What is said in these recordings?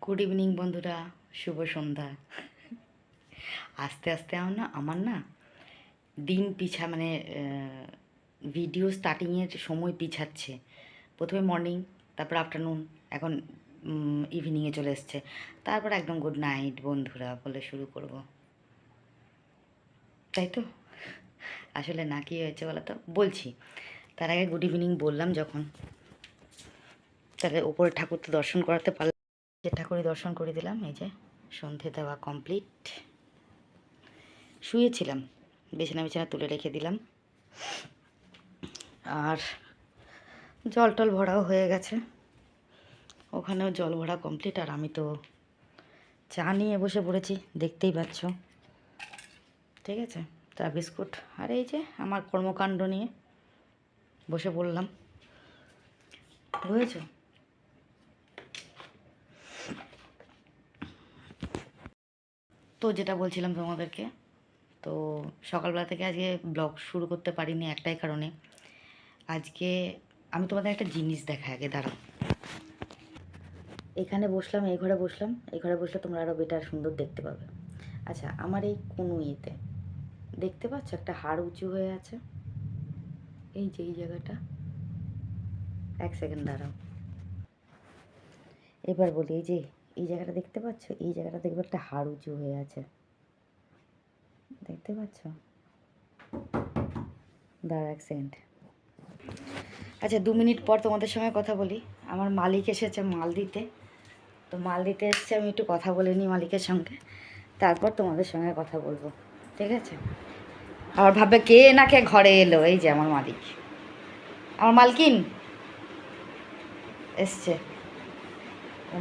Good evening বন্ধুরা, শুভ সন্ধ্যা। আস্তে আস্তে আমার না দিন পিছা মানে ভিডিও স্টার্টিংয়ের সময় পিছাচ্ছে। প্রথমে মর্নিং, তারপর আফটারনুন, এখন ইভিনিংয়ে চলে এসছে। তারপর একদম গুড নাইট বন্ধুরা বলে শুরু করব, তাই তো। আসলে না, কি হয়েছে বলো তো, বলছি। তার আগে গুড ইভিনিং বললাম যখন, তাহলে ওপরে ঠাকুর তো দর্শন করাতে পারলাম। যে ঠাকুরই দর্শন করে দিলাম, এই যে সন্ধে দেওয়া কমপ্লিট। শুয়েছিলাম, বিছানা বিছানা তুলে রেখে দিলাম, আর জল টল ভরাও হয়ে গেছে। ওখানেও জল ভরা কমপ্লিট, আর আমি তো চা নিয়ে বসে পড়েছি, দেখতেই পাচ্ছ। ঠিক আছে, চা বিস্কুট, আর এই যে আমার কর্মকাণ্ড নিয়ে বসে পড়লাম, বুঝেছ। তো যেটা বলছিলাম তোমাদেরকে, তো সকালবেলা থেকে আজকে ব্লগ শুরু করতে পারিনি একটাই কারণে। আজকে আমি তোমাদের একটা জিনিস দেখা, আগে দাঁড়াও। এখানে বসলাম, এই ঘরে বসলাম, এই ঘরে বসলে তোমরা আরও বেটার সুন্দর দেখতে পাবে। আচ্ছা, আমার এই কনুইতে দেখতে পাচ্ছ একটা হাড় উঁচু হয়ে আছে, এই যে এই জায়গাটা। এক সেকেন্ড দাঁড়াও, এবার বলি, এই যে এই জায়গাটা দেখতে পাচ্ছ, এই জায়গাটা দেখবে একটা হাড় উঁচু হয়ে আছে, দেখতে পাচ্ছ? দাঁড়া এক সেকেন্ড। আচ্ছা, 2 মিনিট পর তোমাদের সঙ্গে কথা বলি। আমার মালিক এসেছে মাল দিতে, তো মাল দিতে এসছে, আমি একটু কথা বলে নিই মালিকের সঙ্গে, তারপর তোমাদের সঙ্গে কথা বলবো, ঠিক আছে? আবার ভাববে কে না কে ঘরে এলো। এই যে আমার মালিক, আমার মালকিন এসছে,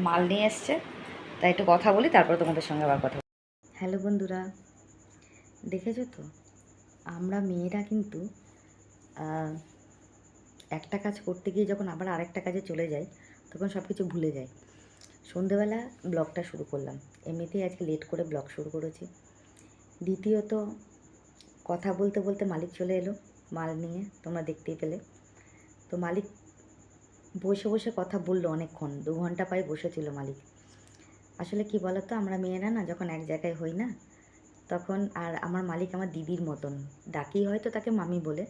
মাল নিয়ে এসছে, তাই একটু কথা বলি, তারপর তোমাদের সঙ্গে আবার কথা বলি। হ্যালো বন্ধুরা, দেখেছো তো, আমরা মেয়েরা কিন্তু একটা কাজ করতে গিয়ে যখন আবার আরেকটা কাজে চলে যাই, তখন সব কিছু ভুলে যাই। সন্ধেবেলা ব্লগটা শুরু করলাম, এমনিতেই আজকে লেট করে ব্লগ শুরু করেছি। দ্বিতীয়ত, কথা বলতে বলতে মালিক চলে এলো মাল নিয়ে, তোমরা দেখতেই পেলে। তো মালিক বসে বসে কথা বললো অনেকক্ষণ, 2 ঘন্টা প্রায় বসেছিল মালিক। আসলে কি বলতো, আমরা মেয়েরা না যখন এক জায়গায় হই না, তখন, আর আমার মালিক আমার দিদির মতন, ডাকি হয়তো তাকে মামি বলে,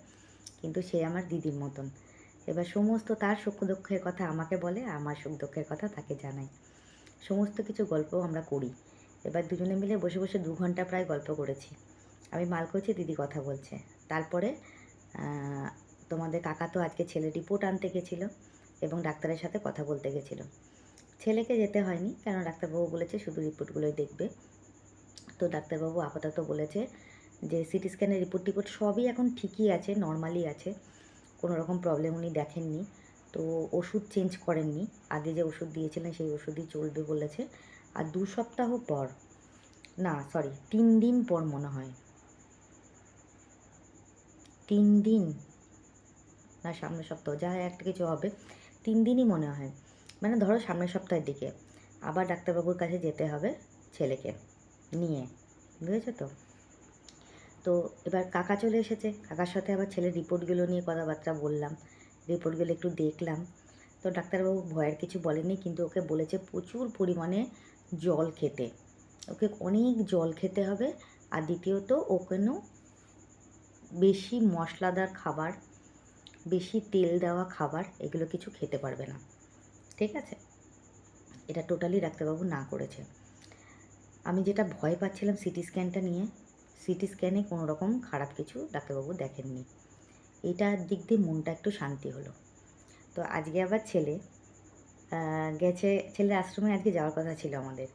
কিন্তু সে আমার দিদির মতন। এবার সমস্ত তার সুখ দুঃখের কথা আমাকে বলে, আমার সুখ দুঃখের কথা তাকে জানাই, সমস্ত কিছু গল্প আমরা করি। এবার দুজনে মিলে বসে বসে 2 ঘন্টা প্রায় গল্প করেছি। আমি মাল করছি, দিদি কথা বলছে। তারপরে তোমাদের কাকা তো আজকে ছেলে রিপোর্ট আনতে গেছিলো এবং ডাক্তারের সাথে কথা বলতে গেছিলো। ছেলেকে যেতে হয়নি, কারণ ডাক্তারবাবু বলেছে শুধু রিপোর্টগুলোই দেখবে। তো ডাক্তারবাবু আপাতত বলেছে যে সিটি স্ক্যানের রিপোর্ট সবই এখন ঠিকই আছে, নর্মালি আছে, কোনো রকম প্রবলেম উনি দেখেননি। তো ওষুধ চেঞ্জ করেননি, আগে যে ওষুধ দিয়েছিলেন সেই ওষুধই চলবে বলেছে। আর 2 সপ্তাহ পর, না সরি 3 দিন পর মনে হয়, 3 দিন না সামনের সপ্তাহ, যা একটা কিছু হবে, 3 দিনই মনে হয়, মানে ধরো সামনের সপ্তাহের দিকে আবার ডাক্তারবাবুর কাছে যেতে হবে ছেলেকে নিয়ে, বুঝেছো তো। তো এবার কাকা চলে এসেছে, কাকার সাথে আবার ছেলের রিপোর্টগুলো নিয়ে কথাবার্তা বললাম, রিপোর্টগুলো একটু দেখলাম। তো ডাক্তারবাবু ভয়ের কিছু বলেনি, কিন্তু ওকে বলেছে প্রচুর পরিমাণে জল খেতে, ওকে অনেক জল খেতে হবে। আর দ্বিতীয়ত ও কেন বেশি মশলাদার খাবার, বেশি তেল দেওয়া খাবার এগুলো কিছু খেতে পারবে না, ঠিক আছে? এটা টোটালি ডাক্তারবাবু না করেছে। আমি যেটা ভয় পাচ্ছিলাম সিটি স্ক্যানটা নিয়ে, সিটি স্ক্যানে কোনো রকম খারাপ কিছু ডাক্তারবাবু দেখেননি, এইটার দিক দিয়ে মনটা একটু শান্তি হলো। তো আজকে আবার ছেলে গেছে, ছেলের আশ্রমে আজকে যাওয়ার কথা ছিল আমাদের।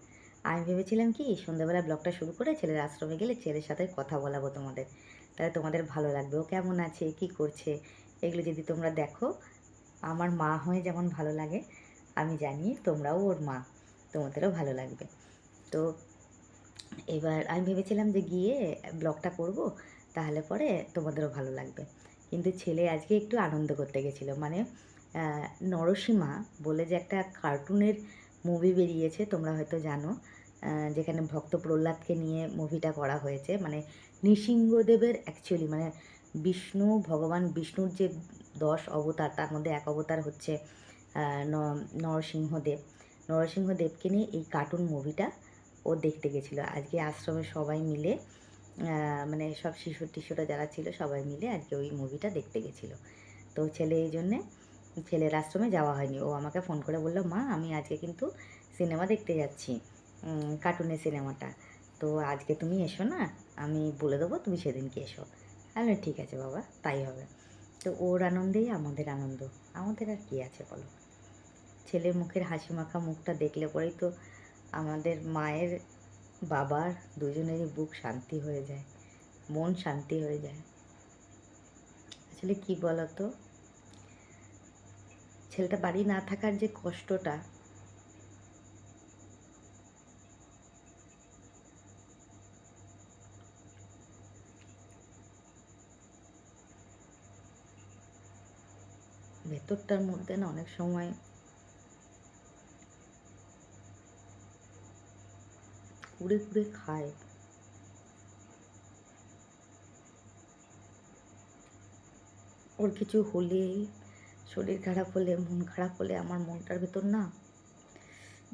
আমি ভেবেছিলাম কি সন্ধ্যাবেলা ব্লগটা শুরু করে ছেলের আশ্রমে গেলে ছেলের সাথে কথা বলাবো তোমাদের, তাহলে তোমাদের ভালো লাগবে, ও কেমন আছে কি করছে এগুলো যদি তোমরা দেখো, আমার মা হয়ে যেমন ভালো লাগে, আমি জানি তোমরাও ওর মা, তোমাদেরও ভালো লাগবে। তো এবার আমি ভেবেছিলাম যে গিয়ে ব্লগটা করব, তাহলে পরে তোমাদেরও ভালো লাগবে। কিন্তু ছেলে আজকে একটু আনন্দ করতে গেছিলো, মানে নরসীমা বলে যে একটা কার্টুনের মুভি বেরিয়েছে, তোমরা হয়তো জানো, যেখানে ভক্ত প্রহ্লাদকে নিয়ে মুভিটা করা হয়েছে। মানে নৃসিংহদেবের অ্যাকচুয়ালি মানে বিষ্ণু, ভগবান বিষ্ণুর যে 10 অবতার, তার মধ্যে এক অবতার হচ্ছে নরসিংহদেব। নরসিংহদেবকে নিয়ে এই কার্টুন মুভিটা ও দেখতে গেছিলো। আজকে আশ্রমের সবাই মিলে মানে সব শিশুরা যারা ছিল সবাই মিলে আজকে ওই মুভিটা দেখতে গেছিলো। তো ছেলে এই জন্যে ছেলের আশ্রমে যাওয়া হয়নি। ও আমাকে ফোন করে বললো, মা আমি আজকে কিন্তু সিনেমা দেখতে যাচ্ছি, কার্টুনের সিনেমাটা, তো আজকে তুমি এসো না, আমি বলে দেবো, তুমি সেদিনকে এসো। আমি ঠিক আছে বাবা, তাই হবে। তো ওর আনন্দেই আমাদের আনন্দ, আমাদের আর কী আছে বলো। ছেলের মুখের হাসি মাখা মুখটা দেখলে পরেই তো আমাদের মায়ের বাবার দুজনেরই বুক শান্তি হয়ে যায়, মন শান্তি হয়ে যায়। আসলে কি বলতো, ছেলেটা বাড়ি না থাকার যে কষ্টটা, ভেতরটার মধ্যে না অনেক সময় কুড়ে কুড়ে খায়। ওর কিছু হলে, শরীর খারাপ হলে, মন খারাপ হলে আমার মনটার ভেতর না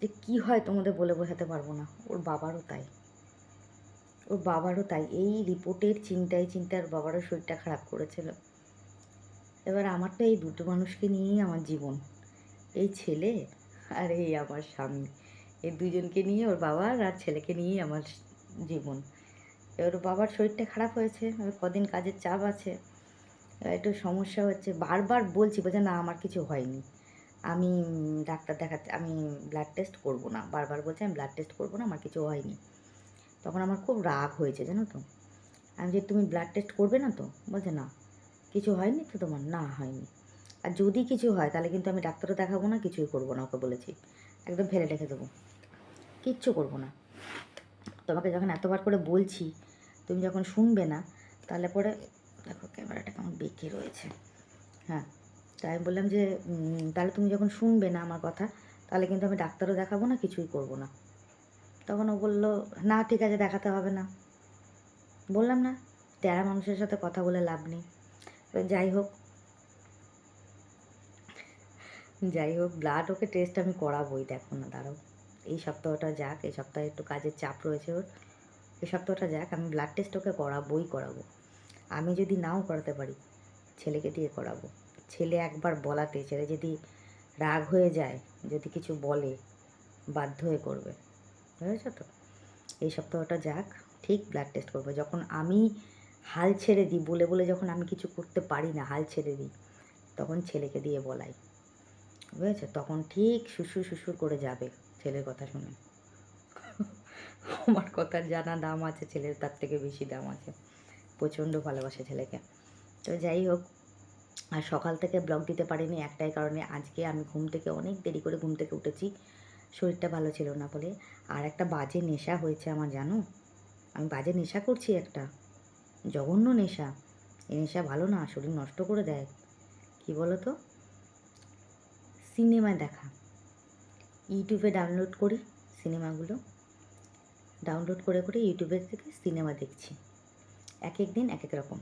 যে কি হয় তোমাদের বলে বোঝাতে পারবো না। ওর বাবারও তাই, ওর বাবারও তাই। এই রিপোর্টের চিন্তায় ওর বাবারও শরীরটা খারাপ করেছিল। এবার আমার তো এই দুটো মানুষকে নিয়েই আমার জীবন, এই ছেলে আর এই আমার স্বামী, এই দুজনকে নিয়ে, ওর বাবার আর ছেলেকে নিয়েই আমার জীবন। এবার ওর বাবার শরীরটা খারাপ হয়েছে, এবার কদিন কাজের চাপ আছে, একটু সমস্যা হচ্ছে। বারবার বলছি, বলছে না আমার কিছু হয়নি, আমি ডাক্তার দেখাতে, আমি ব্লাড টেস্ট করবো না, বারবার বলছে আমি ব্লাড টেস্ট করবো না, আমার কিছু হয়নি। তখন আমার খুব রাগ হয়েছে জানো তো। আমি যে তুমি ব্লাড টেস্ট করবে না তো, বলছে না কিছু হয়নি তো তোমার, না হয়নি। আর যদি কিছু হয় তাহলে কিন্তু আমি ডাক্তারও দেখাবো না, কিছুই করবো না, ওকে বলেছি একদম ফেলে রেখে দেবো, কিচ্ছু করবো না। তোমাকে যখন এতবার করে বলছি, তুমি যখন শুনবে না, তাহলে পরে দেখো ক্যামেরাটা কেমন বেঁকে রয়েছে। হ্যাঁ, তাই আমি বললাম যে তাহলে তুমি যখন শুনবে না আমার কথা, তাহলে কিন্তু আমি ডাক্তারও দেখাবো না, কিছুই করবো না। তখন ও বললো না ঠিক আছে, দেখাতে হবে না। বললাম না, তেরা মানুষের সাথে কথা বলে লাভ নেই। যাই হোক ব্লাড ওকে টেস্ট আমি করাবোই, দেখো না দাঁড়াও, এই সপ্তাহটা যাক, এই সপ্তাহে একটু কাজের চাপ রয়েছে ওর, এই সপ্তাহটা যাক, আমি ব্লাড টেস্ট ওকে করাবো। আমি যদি নাও করাতে পারি, ছেলেকে দিয়ে করাবো। ছেলে একবার বলাতে, ছেলে যদি রাগ হয়ে যায়, যদি কিছু বলে, বাধ্য হয়ে করবে, বুঝেছো তো। এই সপ্তাহটা যাক, ঠিক ব্লাড টেস্ট করবো। যখন আমি হাল ছেড়ে দিই, বলে বলে যখন আমি কিছু করতে পারি না, হাল ছেড়ে দিই, তখন ছেলেকে দিয়ে বলাই, বুঝেছো, তখন ঠিক শ্বশুর করে যাবে ছেলের কথা শুনে। আমার কথার জানা দাম আছে, ছেলের তার থেকে বেশি দাম আছে, প্রচণ্ড ভালোবাসে ছেলেকে। তো যাই হোক, আর সকাল থেকে ব্লগ দিতে পারিনি একটাই কারণে, আজকে আমি অনেক দেরি করে ঘুম থেকে উঠেছি, শরীরটা ভালো ছিল না বলে। আর একটা বাজে নেশা হয়েছে আমার, জানো, আমি বাজে নেশা করছি, একটা জঘন্য নেশা। এই নেশা ভালো না, শরীর নষ্ট করে দেয়। কি বলো তো, সিনেমা দেখা, ইউটিউবে ডাউনলোড করি সিনেমাগুলো, ডাউনলোড করে ইউটিউবের থেকে সিনেমা দেখছি। এক এক দিন এক এক রকম,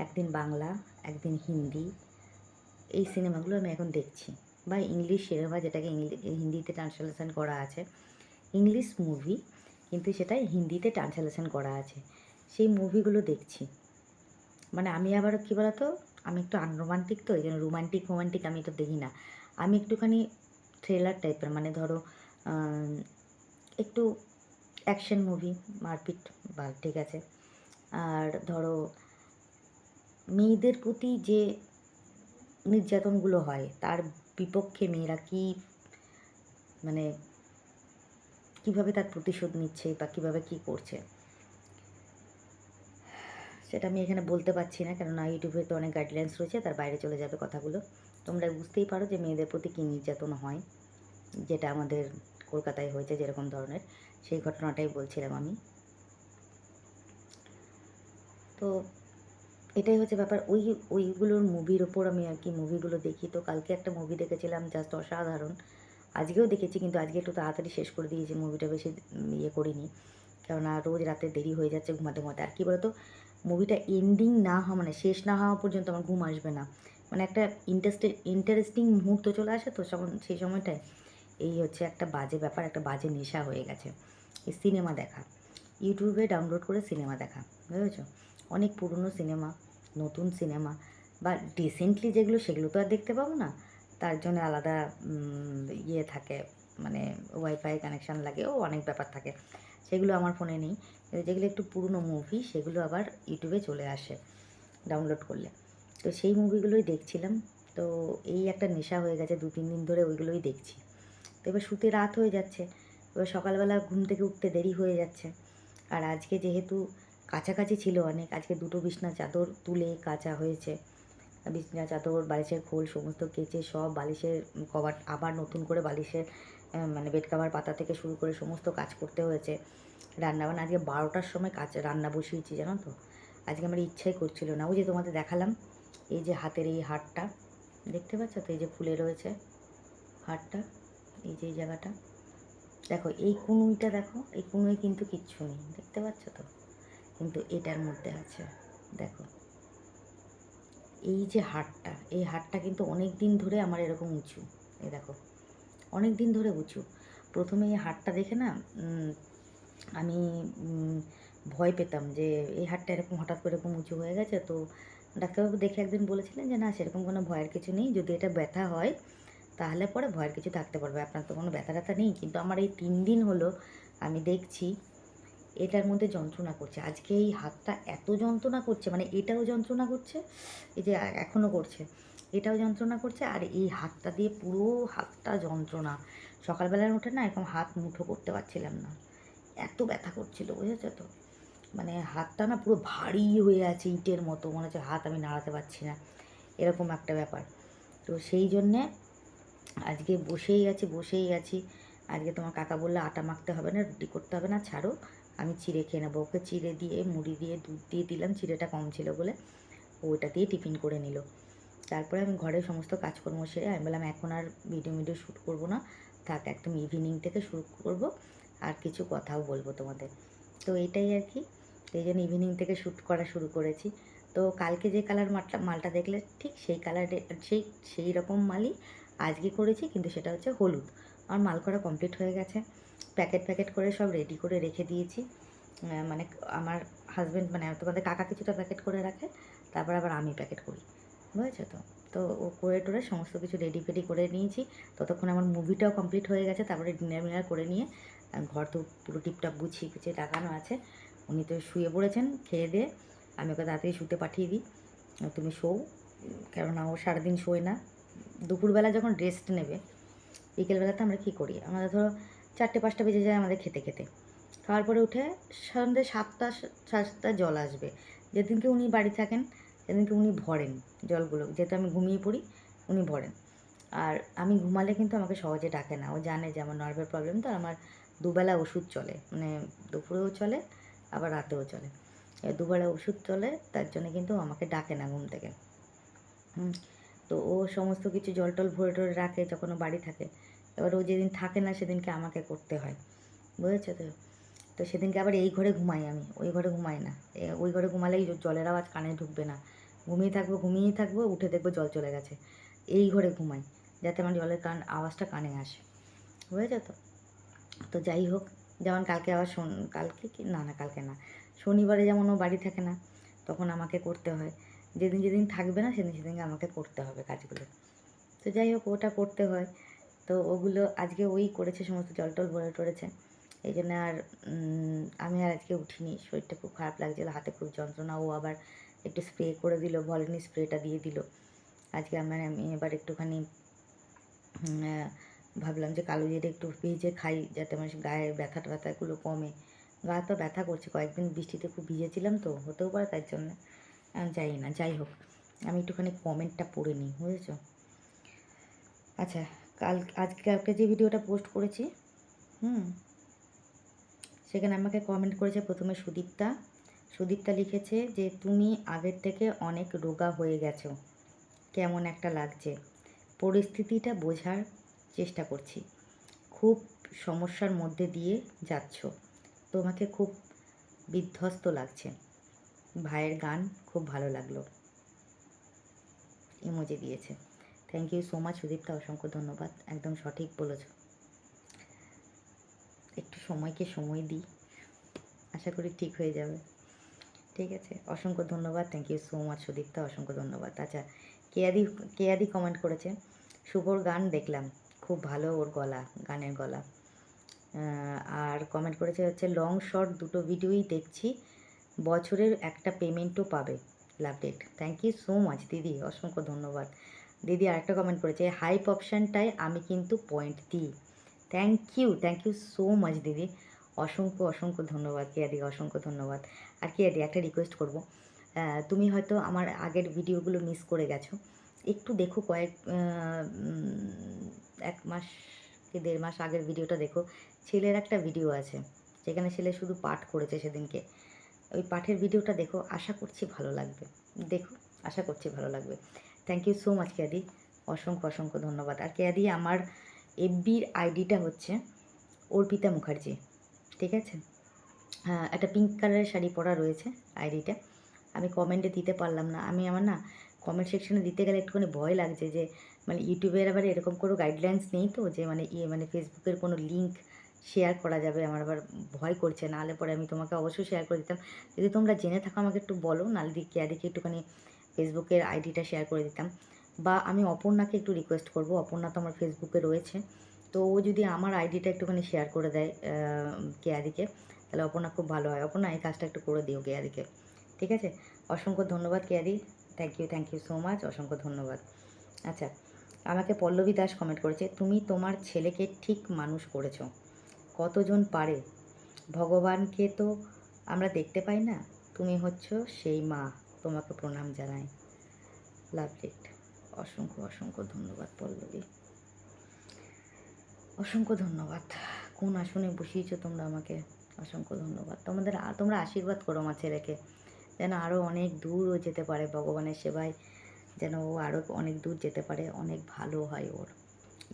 একদিন বাংলা, একদিন হিন্দি, এই সিনেমাগুলো আমি এখন দেখছি। বা ইংলিশ সিনেমা, যেটাকে হিন্দিতে ট্রান্সলেশন করা আছে, ইংলিশ মুভি কিন্তু সেটা হিন্দিতে ট্রান্সলেশন করা আছে, সেই মুভিগুলো দেখছি। মানে আমি আবার কী বলতো, আমি একটু আনরোমান্টিক, তো এই জন্য রোমান্টিক আমি তো দেখি না। আমি একটুখানি থ্রিলার টাইপের, মানে ধরো একটু অ্যাকশন মুভি, মারপিট বা ঠিক আছে, আর ধরো মেয়েদের প্রতি যে নির্যাতনগুলো হয়, তার বিপক্ষে মেয়েরা কী, মানে কীভাবে তার প্রতিশোধ নিচ্ছে বা কীভাবে কী করছে, সেটা আমি এখানে বলতে পারছি না, কেননা ইউটিউবে তো অনেক গাইডলাইন্স রয়েছে, তার বাইরে চলে যাবে কথাগুলো। তোমরা বুঝতেই পারো যে মেয়েদের প্রতি কী নির্যাতন হয়, যেটা আমাদের কলকাতায় হয়েছে যেরকম ধরনের, সেই ঘটনাটাই বলছিলাম আমি। তো এটাই হচ্ছে ব্যাপার, ওইগুলোর মুভির ওপর আমি আর কি মুভিগুলো দেখি। তো কালকে একটা মুভি দেখেছিলাম, জাস্ট অসাধারণ। আজকেও দেখেছি, কিন্তু আজকে একটু তাড়াতাড়ি শেষ করে দিয়েছি, মুভিটা বেশি ইয়ে করিনি, কেননা রোজ রাতে দেরি হয়ে যাচ্ছে ঘুমাতে। আর কী বলতো, মুভিটা এন্ডিং না হওয়া, মানে শেষ না হওয়া পর্যন্ত আমার ঘুম আসবে না। মানে একটা ইন্টারেস্টিং মুহূর্ত চলে আসে তো তখন, সেই সময়টায় এই হচ্ছে একটা বাজে ব্যাপার, একটা বাজে নেশা হয়ে গেছে এই সিনেমা দেখা, ইউটিউবে ডাউনলোড করে সিনেমা দেখা, বুঝেছো? অনেক পুরনো সিনেমা, নতুন সিনেমা বা রিসেন্টলি যেগুলো সেগুলো তো আর দেখতে পাবো না, তার জন্য আলাদা ইয়ে থাকে, মানে ওয়াইফাই কানেকশান লাগে, ও অনেক ব্যাপার থাকে, সেগুলো আমার ফোনে নেই। যেগুলো একটু পুরনো মুভি সেগুলো আবার ইউটিউবে চলে আসে ডাউনলোড করলে, তো সেই মুভিগুলোই দেখছিলাম। তো এই একটা নেশা হয়ে গেছে, 2-3 দিন ধরে ওইগুলোই দেখছি। তো এবার শুতে রাত হয়ে যাচ্ছে, এবার সকালবেলা ঘুম থেকে উঠতে দেরি হয়ে যাচ্ছে। আর আজকে যেহেতু কাছাকাছি ছিল অনেক, আজকে 2টো বিছনা চাদর তুলে কাচা হয়েছে, বিছনা চাদর বালিশের খোল সমস্ত কেচে সব বালিশের কভার আবার নতুন করে বালিশের মানে বেড কাভার পাতা থেকে শুরু করে সমস্ত কাজ করতে হয়েছে। রান্নাবান্না আজকে 12টার সময় রান্না বসিয়েছি, জানো তো? আজকে আমার ইচ্ছাই করছিল না। ওই যে তোমাদের দেখালাম, এই যে হাতের এই হারটা দেখতে পাচ্ছ তো, এই যে ফুলে রয়েছে হারটা, এই যে এই জায়গাটা দেখো, এই কুনুইটা দেখো, এই কুনুই কিন্তু কিচ্ছু নেই, দেখতে পাচ্ছ তো, কিন্তু এটার মধ্যে আছে দেখো, এই যে হারটা, এই হারটা কিন্তু অনেক দিন ধরে আমার এরকম উঁচু, এই দেখো অনেক দিন ধরে উঁচু। প্রথমে এই হারটা দেখে না আমি ভয় পেতাম যে এই হারটা এরকম হঠাৎ করে এরকম উঁচু হয়ে গেছে। তো ডাক্তারবাবু দেখে একদিন বলেছিলেন যে না, সেরকম কোনো ভয়ের কিছু নেই, যদি এটা ব্যথা হয় তাহলে পরে ভয়ের কিছু থাকতে পারবে, আপনার তো কোনো ব্যথা ট্যাথা নেই। কিন্তু আমার এই 3 দিন হলো আমি দেখছি এটার মধ্যে যন্ত্রণা করছে। আজকে এই হাতটা এত যন্ত্রণা করছে, মানে এটাও যন্ত্রণা করছে, এই যে এখনও করছে, এটাও যন্ত্রণা করছে, আর এই হাতটা দিয়ে পুরো হাতটা যন্ত্রণা। সকালবেলায় উঠে না এরকম হাত মুঠো করতে পারছিলাম না, এত ব্যথা করছিল, বুঝেছো তো? মানে হাতটা না পুরো ভারী হয়ে আছে, ইটের মতো মনে হচ্ছে হাত আমি নাড়াতে পারছি না, এরকম একটা ব্যাপার। তো সেই জন্যে আজকে বসেই আছি। আজকে তোমার কাকা বললো আটা মাখতে হবে না, রুটি করতে হবে না, ছাড়ো আমি চিড়ে খেয়ে নেবো। ওকে চিড়ে দিয়ে মুড়ি দিয়ে দুধ দিয়ে দিলাম, চিড়েটা কম ছিল বলে ওইটা দিয়ে টিফিন করে নিল। তারপরে আমি ঘরের সমস্ত কাজকর্ম সেরে আমি বললাম এখন আর ভিডিও শ্যুট করবো না, থাক একদম ইভিনিং থেকে শুরু করবো, আর কিছু কথাও বলবো তোমাদের। তো এইটাই আর কি, এই জন্য ইভিনিং থেকে শ্যুট করা শুরু করেছি। তো কালকে যে কালার মালটা দেখলে ঠিক সেই কালারে সেই রকম মালই আজকে করেছি, কিন্তু সেটা হচ্ছে হলুদ। আমার মাল করা কমপ্লিট হয়ে গেছে, প্যাকেট করে সব রেডি করে রেখে দিয়েছি। মানে আমার হাজব্যান্ড, মানে তোমাদের কাকা কিছুটা প্যাকেট করে রাখে, তারপর আবার আমি প্যাকেট করি, বুঝেছো তো? তো ও করে টোরে সমস্ত কিছু রেডি ফেডি করে নিয়েছি। ততক্ষণ আমার মুভিটাও কমপ্লিট হয়ে গেছে, তারপরে ডিনার করে নিয়ে ঘর তো পুরো টিপটাপ গুছিয়ে টাকানো আছে। উনি তো শুয়ে পড়েছেন খেয়ে দিয়ে, আমি ওকে তাড়াতাড়ি শুতে পাঠিয়ে দিই, তুমি শোও, কেননা ও সারাদিন শোয় না। দুপুরবেলা যখন রেস্ট নেবে, বিকেলবেলাতে আমরা কী করি, আমাদের ধরো 4টে-5টা বেজে যায় আমাদের খেতে খেতে, খাওয়ার পরে উঠে সন্ধ্যে 7টা জল আসবে। যেদিনকে উনি বাড়ি থাকেন সেদিনকে উনি ভরেন জলগুলো, যেহেতু আমি ঘুমিয়ে পড়ি উনি ভরেন। আর আমি ঘুমালে কিন্তু আমাকে সহজে ডাকে না, ও জানে যে আমার নার্ভের প্রবলেম, তো আমার দুবেলা ওষুধ চলে, মানে দুপুরেও চলে আবার রাতেও চলে, দুবেলা ওষুধ চলে, তার জন্য কিন্তু আমাকে ডাকে না ঘুম থেকে। তো ও সমস্ত কিছু জল টল ভরে টরে রাখে যখন ও বাড়ি থাকে। এবার ও যেদিন থাকে না সেদিনকে আমাকে করতে হয়, বুঝেছো তো? তো সেদিনকে আবার এই ঘরে ঘুমাই আমি, ওই ঘরে ঘুমাই না। ওই ঘরে ঘুমালেই জলের আওয়াজ কানে ঢুকবে না, ঘুমিয়ে থাকবো, উঠে দেখবো জল চলে গেছে। এই ঘরে ঘুমাই যাতে আমার জলের আওয়াজটা কানে আসে, বুঝেছো তো? তো যাই হোক, যেমন কালকে আবার কালকে কি না, কালকে না, শনিবারে যেমন ও বাড়ি থাকে না, তখন আমাকে করতে হয়। যেদিন থাকবে না সেদিনকে আমাকে করতে হবে কাজগুলো। তো যাই হোক, ওটা করতে হয়। তো ওগুলো আজকে ওই করেছে, সমস্ত জল টল ভরে টরেছে। এই জন্য আর আমি আর আজকে উঠিনি, শরীরটা খুব খারাপ লাগছিলো, হাতে খুব যন্ত্রণা। ও আবার একটু স্প্রে করে দিল, ভলিনি স্প্রেটা দিয়ে দিল। আজকে আমি এবার একটুখানি ভাবলাম যে কালো জিরে একটু ভিজে খাই, যাতে আমার গায়ে ব্যথাগুলো কমে। গা তো ব্যথা করছে, কয়েকদিন বৃষ্টিতে খুব ভিজেছিলাম, তো হতেও পারে তার জন্য, জানি না। যাই হোক, আমি একটুখানি কমেন্টটা পড়ে নিই, বুঝেছো? আচ্ছা, আজকে যে ভিডিওটা পোস্ট করেছি, সেখানে আমাকে কমেন্ট করেছে প্রথমে সুদীপ্তা লিখেছে যে তুমি আগের থেকে অনেক রোগা হয়ে গেছো, কেমন একটা লাগছে, পরিস্থিতিটা বোঝার চেষ্টা করছি, খুব সমস্যার মধ্যে দিয়ে যাচ্ছ, তোমাকে খুব বিধ্বস্ত লাগছে, ভাইয়ের গান খুব ভালো লাগলো, ইমোজি দিয়েছে। Thank you so much Sudipta, অসংখ্য ধন্যবাদ, একদম সঠিক বলেছো। সময়কে সময় দিই, আশা করি ঠিক হয়ে যাবে। ঠিক আছে, অসংখ্য ধন্যবাদ, thank you so much Sudipta, অসংখ্য ধন্যবাদ। আচ্ছা, কেয়াদি কমেন্ট করেছে, শুভর গান দেখলাম, খুব ভালো ওর গলা, গানের গলা। আর কমেন্ট করেছে হচ্ছে লং শর্ট দুটো ভিডিওই দেখছি, বছরের একটা পেমেন্টও পাবে, লাভ ইট। থ্যাংক ইউ সো মাচ দিদি, অসংখ্য ধন্যবাদ। দিদি আরেকটা কমেন্ট করেছে, হাইপ অপশানটায় আমি কিন্তু পয়েন্ট দিই। থ্যাংক ইউ সো মাচ দিদি, অসংখ্য ধন্যবাদ কেয়াদি, অসংখ্য ধন্যবাদ। আর কেয়াদি একটা রিকোয়েস্ট করব, তুমি হয়তো আমার আগের ভিডিওগুলো মিস করে গেছো, একটু দেখো এক মাস কি 1.5 মাস আগের ভিডিওটা দেখো। ছেলের একটা ভিডিও আছে যেখানে ছেলে শুধু পাঠ করেছে সেদিনকে, ওই পাঠের ভিডিওটা দেখো, আশা করছি ভালো লাগবে। দেখো, আশা করছি ভালো লাগবে। থ্যাংক ইউ সো মাচ কেয়াদি, অসংখ্য ধন্যবাদ। আর কেয়াদি আমার এফবির আইডিটা হচ্ছে অর্পিতা মুখার্জি, ঠিক আছে? হ্যাঁ, একটা পিঙ্ক কালারের শাড়ি পরা রয়েছে আইডিটা, আমি কমেন্টে দিতে পারলাম না। আমার না কমেন্ট সেকশনে দিতে গেলে একটুখানি ভয় লাগছে, যে মানে ইউটিউবের আবার এরকম কোনো গাইডলাইন্স নেই তো, যে মানে ফেসবুকের কোনো লিঙ্ক শেয়ার করা যাবে, আমার আবার ভয় করছে। নাহলে পরে আমি তোমাকে অবশ্যই শেয়ার করে দিতাম, যদি তোমরা জেনে থাকো আমাকে একটু বলো, নাহলে কেয়াদিকে একটুখানি ফেসবুকের আইডিটা শেয়ার করে দিতাম। বা আমি অপর্ণাকে একটু রিকোয়েস্ট করব, অপর্ণা তো আমার ফেসবুকে রয়েছে, তো ও যদি আমার আইডিটা একটুখানি শেয়ার করে দেয় কেয়াদিকে, তাহলে অপর্ণা খুব ভালো হয়। অপর্ণা এই কাজটা একটু করে দিও কেয়াদিকে, ঠিক আছে? অসংখ্য ধন্যবাদ কেয়াদি, থ্যাংক ইউ সো মাচ, অসংখ্য ধন্যবাদ। আচ্ছা, আমাকে পল্লবী দাস কমেন্ট করেছে, তুমি তোমার ছেলেকে ঠিক মানুষ করেছো, কতজন পারে, ভগবানকে তো আমরা দেখতে পাই না, তুমি হচ্ছ সেই মা, তোমাকে প্রণাম জানাই, লাভ ইট। অসংখ্য ধন্যবাদ পল্লবী, অসংখ্য ধন্যবাদ। কোন আসনে বসিয়েছো তোমরা আমাকে, অসংখ্য ধন্যবাদ। তোমরা আশীর্বাদ করো আমার ছেলেকে, যেন আরও অনেক দূরও যেতে পারে ভগবানের সেবায়, যেন ও আরও অনেক দূর যেতে পারে, অনেক ভালো হয় ওর,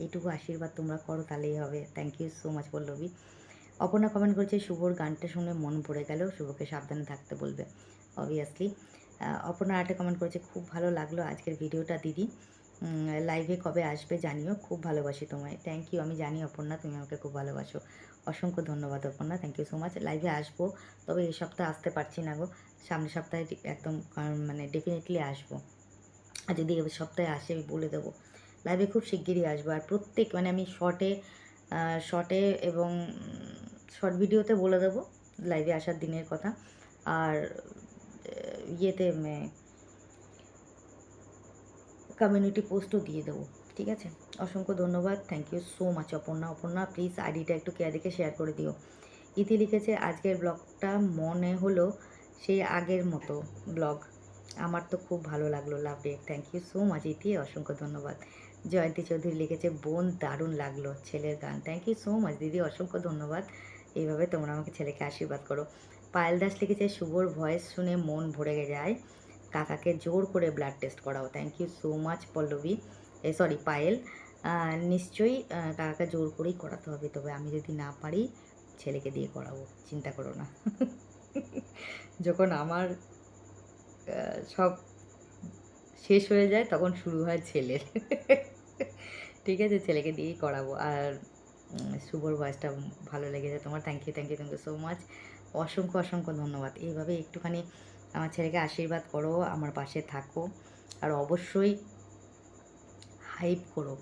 এইটুকু আশীর্বাদ তোমরা করো, তাহলেই হবে। Thank you so much Pallabi. Aparna comment করেছে, শুভর গানটা শুনে মন পড়ে গেল, শুভকে সাবধানে থাকতে বলবে, অবভিয়াসলি। অপর্ণা আরেকটা কমেন্ট করেছে, খুব ভালো লাগলো আজকের ভিডিওটা দিদি, লাইভে কবে আসবে জানিও, খুব ভালোবাসি তোমায়। থ্যাংক ইউ, আমি জানি অপর্ণা তুমি আমাকে খুব ভালোবাসো, অসংখ্য ধন্যবাদ Aparna, thank you so much. লাইভে আসবো, তবে এই সপ্তাহে আসতে পারছি না গো, সামনের সপ্তাহে একদম মানে ডেফিনেটলি আসবো, আর যদি এ সপ্তাহে আসে আমি বলে দেবো, লাইভে খুব শিগগিরই আসবো। আর প্রত্যেক মানে আমি শর্টে এবং শর্ট ভিডিওতে বলে দেবো লাইভে আসার দিনের কথা, আর ইয়েতে কমিউনিটি পোস্টও দিয়ে দেবো, ঠিক আছে? অসংখ্য ধন্যবাদ, thank you so much Aparna please আইডিটা একটু কেয়াদিকে শেয়ার করে দিও। ইতি লিখেছে, আজকের ব্লগটা মনে হলো সেই আগের মতো ব্লগ, আমার তো খুব ভালো লাগলো, লাভ ইট। থ্যাংক ইউ সো মাচ ইতি, অসংখ্য ধন্যবাদ। জয়ন্তী চৌধুরী লিখেছে, বোন দারুণ লাগলো ছেলের গান, থ্যাংক ইউ সো মাচ দিদি, অসংখ্য ধন্যবাদ। এইভাবে তোমরা আমাকে ছেলেকে আশীর্বাদ করো। পায়েল দাস লিখেছে, শুভর ভয়েস শুনে মন ভরে যায়, কাকাকে জোর করে ব্লাড টেস্ট করাও, thank you so much Pallabi, Payel. নিশ্চয়ই কাকাকে জোর করেই করাতে হবে, তবে আমি যদি না পারি ছেলেকে দিয়ে করাবো, চিন্তা করো না। যখন আমার সব শেষ হয়ে যায় তখন শুরু হয় ছেলের। ঠিক আছে, ছেলেকে দিয়েই করাবো। আর শুভর ভয়েসটা ভালো লেগেছে তোমার, থ্যাংক ইউ সো মাচ, অসংখ্য ধন্যবাদ। এইভাবে একটুখানি আমার ছেলেকে আশীর্বাদ করো, আমার পাশে থাকো, আর অবশ্যই হাইপ করো,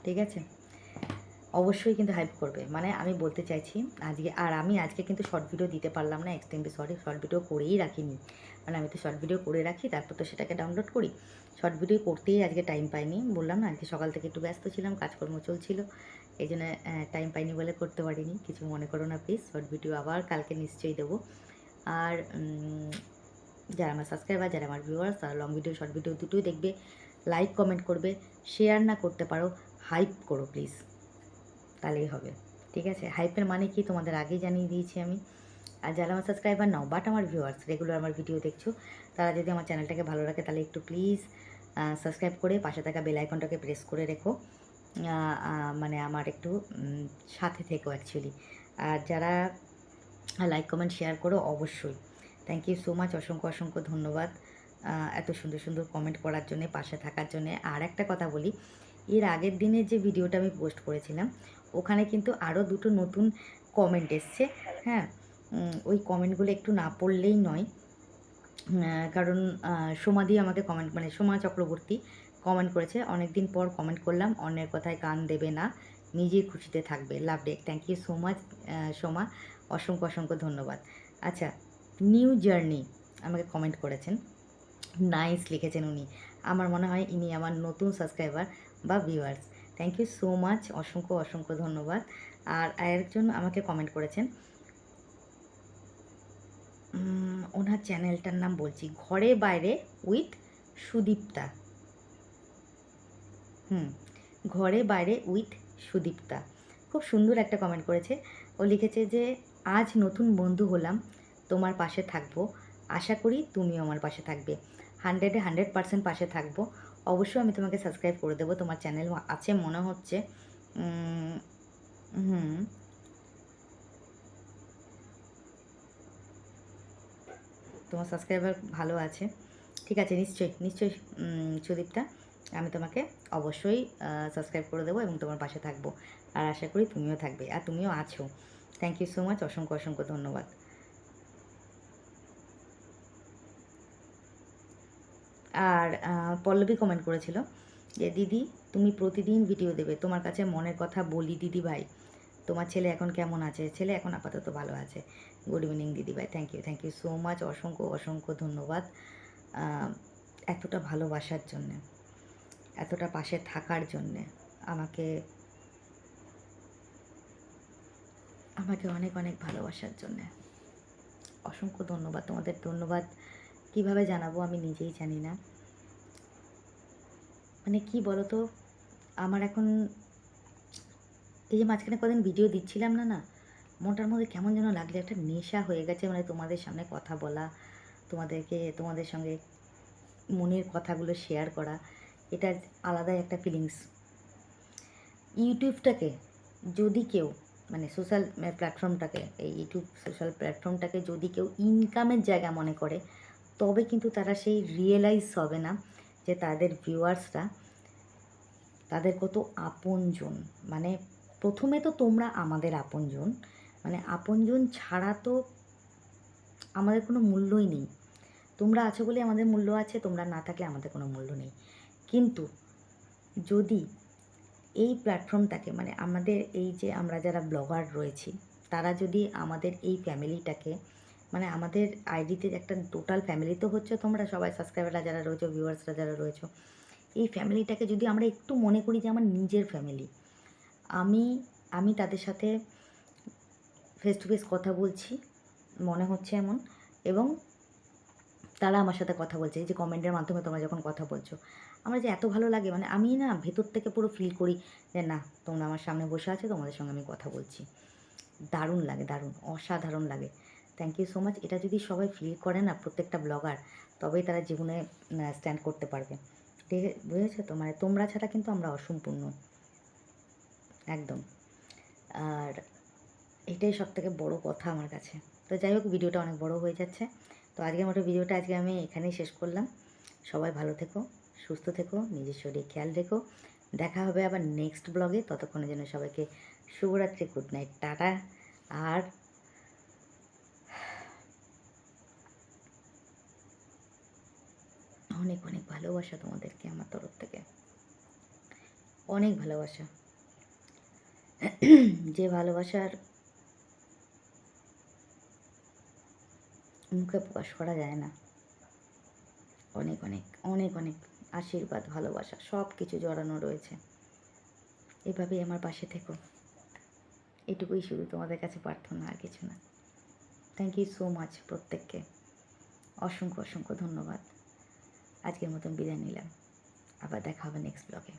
ঠিক আছে? অবশ্যই কিন্তু হাইপ করবে, মানে আমি বলতে চাইছি আমি আজকে কিন্তু শর্ট ভিডিও দিতে পারলাম না, এক্সট্রিমলি সরি, শর্ট ভিডিও করেই রাখিনি, মানে আমি তো শর্ট ভিডিও করে রাখি, তারপর তো সেটাকে ডাউনলোড করি, শর্ট ভিডিও করতেই আজকে টাইম পাইনি, বললাম না আজকে সকাল থেকে একটু ব্যস্ত ছিলাম, কাজকর্ম চলছিল, এই জন্য টাইম পাইনি বলে করতে পারিনি, কিছু মনে করো না প্লিজ। শর্ট ভিডিও আবার কালকে নিশ্চয়ই দেবো। আর যারা আমার সাবস্ক্রাইবার, যারা আমার ভিউয়ার্স, তারা লং ভিডিও শর্ট ভিডিও দুটোই দেখবে, লাইক কমেন্ট করবে, শেয়ার না করতে পারো হাইপ করো প্লিজ, তাহলেই হবে, ঠিক আছে? হাইপের মানে কি তোমাদের আগেই জানিয়ে দিয়েছি আমি। আর যারা আমার সাবস্ক্রাইবার নাও বাট আমার ভিউয়ার্স, রেগুলার আমার ভিডিও দেখছো, তারা যদি আমার চ্যানেলটাকে ভালো রাখে তাহলে একটু প্লিজ সাবস্ক্রাইব করে পাশে থাকা বেল আইকনটাকে প্রেস করে রেখো, মানে আমার একটু সাথে থেকো অ্যাকচুয়ালি। আর যারা লাইক কমেন্ট শেয়ার করো অবশ্যই, থ্যাংক ইউ সো মাচ, অসংখ্য ধন্যবাদ এত সুন্দর কমেন্ট করার জন্যে, পাশে থাকার জন্যে। আর একটা কথা বলি, এর আগের দিনের যে ভিডিওটা আমি পোস্ট করেছিলাম, ওখানে কিন্তু আরও দুটো নতুন কমেন্ট এসছে। হ্যাঁ, ওই কমেন্টগুলো একটু না পড়লেই নয়। কারণ সোমাদি আমাকে কমেন্ট, মানে সোমা চক্রবর্তী কমেন্ট করেছে, অনেক দিন পর কমেন্ট করলাম, অন্যের কথায় কান দেবে না, নিজের খুশিতে থাকবে, love day. Thank you so much Soma, অসংখ্য অসংখ্য ধন্যবাদ। আচ্ছা, নিউ জার্নি আমাকে কমেন্ট করেছেন, নাইস লিখেছেন উনি। আমার মনে হয় ইনি আমার নতুন সাবস্ক্রাইবার বা viewers. Thank you so much, অসংখ্য অসংখ্য ধন্যবাদ। আর আরেকজন আমাকে কমেন্ট করেছেন, ওনার চ্যানেলটার নাম বলছি, ঘরে বাইরে উইথ সুদীপ্তা। ঘরে বাইরে উইথ সুদীপ্তা, খুব সুন্দর একটা কমেন্ট করেছে। ও লিখেছে যে আজ নতুন বন্ধু হলাম, তোমার পাশে থাকবো, আশা করি তুমিও আমার পাশে থাকবে। 100% পাশে থাকবো। অবশ্যই আমি তোমাকে সাবস্ক্রাইব করে দেবো, তোমার চ্যানেল আছে মনে হচ্ছে। তোমার সাবস্ক্রাইবার ভালো আছে, ঠিক আছে, নিশ্চয়ই নিশ্চয়ই সুদীপ্তা, আমি তোমাকে অবশ্যই সাবস্ক্রাইব করে দেবো এবং তোমার পাশে থাকবো। আর আশা করি তুমিও থাকবে, আর তুমিও আছো। থ্যাংক ইউ সো মাচ, অসংখ্য অসংখ্য ধন্যবাদ। আর পল্লবী কমেন্ট করেছিল যে দিদি তুমি প্রতিদিন ভিডিও দেবে, তোমার কাছে মনের কথা বলি দিদি ভাই, তোমার ছেলে এখন কেমন আছে? ছেলে এখন আপাতত ভালো আছে। গুড ইভিনিং দিদি ভাই, থ্যাংক ইউ সো মাচ, অসংখ্য অসংখ্য ধন্যবাদ এতটা ভালোবাসার জন্যে, এতটা পাশে থাকার জন্যে, আমাকে আমাকে অনেক অনেক ভালোবাসার জন্যে অসংখ্য ধন্যবাদ। তোমাদের ধন্যবাদ কীভাবে জানাবো আমি নিজেই জানি না। মানে কি বলো তো, আমার এখন এই যে মাঝখানে কদিন ভিডিও দিচ্ছিলাম না, মনটার মধ্যে কেমন যেন লাগলে, একটা নেশা হয়ে গেছে, মানে তোমাদের সামনে কথা বলা, তোমাদের সঙ্গে মনের কথাগুলো শেয়ার করা, এটা আলাদাই একটা ফিলিংস। ইউটিউবটাকে যদি কেউ, মানে সোশ্যাল প্ল্যাটফর্মটাকে, এই ইউটিউব সোশ্যাল প্ল্যাটফর্মটাকে যদি কেউ ইনকামের জায়গা মনে করে, তবে কিন্তু তারা সেই রিয়েলাইজ হবে না যে তাদের ভিউয়ার্সরা তাদের কত আপনজন। মানে প্রথমে তো তোমরা আমাদের আপনজন, মানে আপনজন ছাড়া তো আমাদের কোনো মূল্যই নেই। তোমরা আছো বলে আমাদের মূল্য আছে, তোমরা না থাকলে আমাদের কোনো মূল্য নেই। কিন্তু যদি এই প্ল্যাটফর্মটাকে, মানে আমাদের এই যে আমরা যারা ব্লগার রয়েছি, তারা যদি আমাদের এই ফ্যামিলিটাকে, মানে আমাদের আইডিতে একটা টোটাল ফ্যামিলি তো হচ্ছে তোমরা সবাই, সাবস্ক্রাইবাররা যারা রয়েছো, ভিউয়ার্সরা যারা রয়েছো, এই ফ্যামিলিটাকে যদি আমরা একটু মনে করি যে আমার নিজের ফ্যামিলি, আমি তাদের সাথে ফেস টু ফেস কথা বলছি, মনে হচ্ছে এমন, এবং তারা আমার সাথে কথা বলছে, এই যে কমেন্টের মাধ্যমে তোমরা যখন কথা বলছো, আমার যে এত ভালো লাগে, মানে আমি না ভেতর থেকে পুরো ফিল করি যে না, তোমরা আমার সামনে বসে আছো, তোমাদের সঙ্গে আমি কথা বলছি। দারুণ লাগে, দারুণ, অসাধারণ লাগে। Thank you so much. এটা যদি সবাই ফিল করে না, প্রত্যেকটা ব্লগার, তবেই তারা জীবনে স্ট্যান্ড করতে পারবে। ঠিক বুঝেছো তো? মানে তোমরা ছাড়া কিন্তু আমরা অসম্পূর্ণ, একদম। আর এটাই সবথেকে বড় কথা আমার কাছে। তো যাই হোক, ভিডিওটা অনেক বড় হয়ে যাচ্ছে, তো আজকের মতো ভিডিওটা আজকে আমি এখানেই শেষ করলাম। সবাই ভালো থেকো, সুস্থ থেকো, নিজের শরীর খেয়াল রেখো। দেখা হবে আবার নেক্সট ব্লগে, ততক্ষণের জন্য সবাইকে শুভরাত্রি, গুড নাইট, টাটা। আর অনেক অনেক ভালোবাসা তোমাদেরকে আমার তরফ থেকে, অনেক ভালোবাসা, যে ভালোবাসার মুখে প্রকাশ করা যায় না। অনেক অনেক অনেক অনেক আশীর্বাদ, ভালোবাসা সব কিছু জড়ানো রয়েছে। এভাবেই আমার পাশে থেকো, এটুকুই শুধু তোমাদের কাছে প্রার্থনা, আর কিছু না। থ্যাংক ইউ সো মাচ প্রত্যেককে, অসংখ্য অসংখ্য ধন্যবাদ। আজকের মতন বিদায় নিলাম, আবার দেখা হবে নেক্সট ব্লগে।